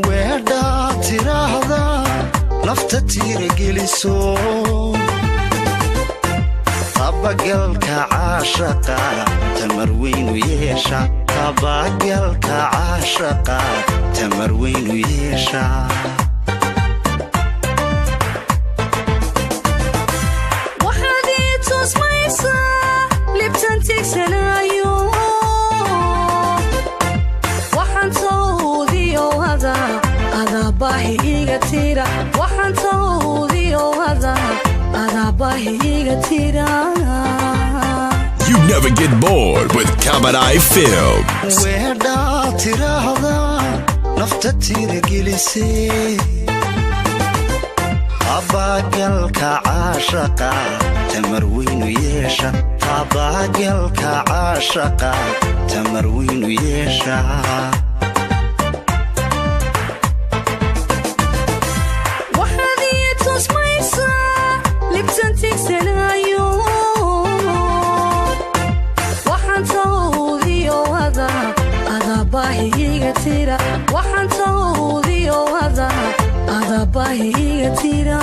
weedha tiraahda nafta tiirageliso tabagalka caashaqa tamar weyn u yeesha tabagalka caashaqa tamar weyn u yeesha waxaan tawdiyo hada adabahiga tira You never get bored with Kamadai Films. weedha tiraahda nafta tiiragelisay tabagalka caashaqa tamar weyn u yeesha tabagalka caashaqa tamar weyn u yeesha waxaan tawdiyo hada adabahiga tira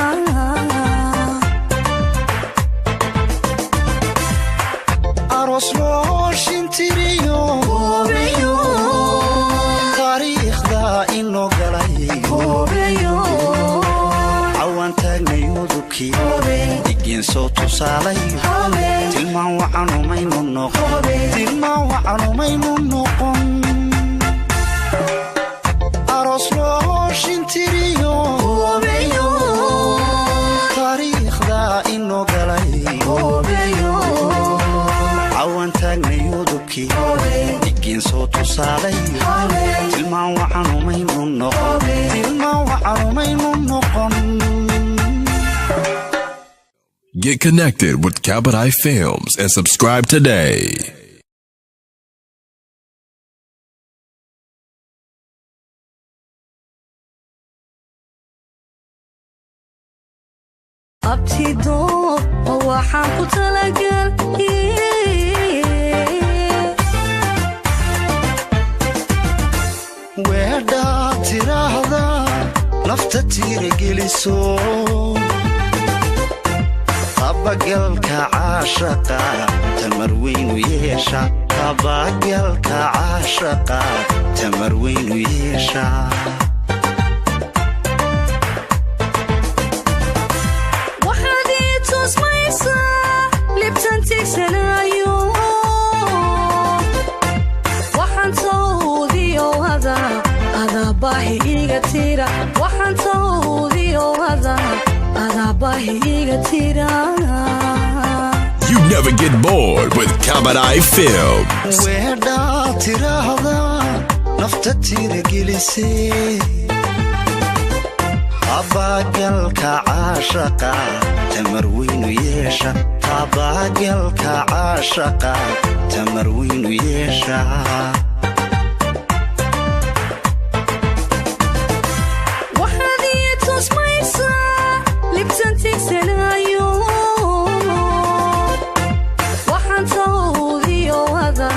aros loo shintiriyo taariikhda inoo galay cawaan taagnayo dubkii digeen soo tusaalay tilmaan wacanumaynu noqon aros loo shintiriyo taariikhda inoo galay cawaan taagnayo dubkii digeen soo tusaalay tilmaan wacanumaynu noqon Get connected with Kamadai Films and subscribe today. abtido waxaan ku talagal weedha tiraahda nafta tiirageliso tabagalka caashaqa tamar weyn u yeesha tabagalka caashaqa tamar weyn u yeesha waxaan tawdiyo hada adabahiga tira waxaan tawdiyo hada adabahiga tira You never get bored with Kamadai Films. weedha tiraahda nafta tiiragelisay tabagalka caashaqa tamar weyn u yeesha tabagalka caashaqa tamar weyn u yeesha waxaan tawdiyo hada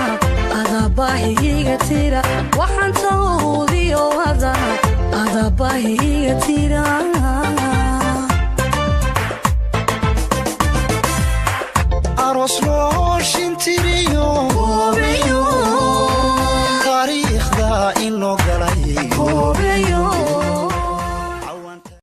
adabahiga tira waxaan tawdiyo hada adabahiga tira aros loo shintiriyo taariikhda inoo galay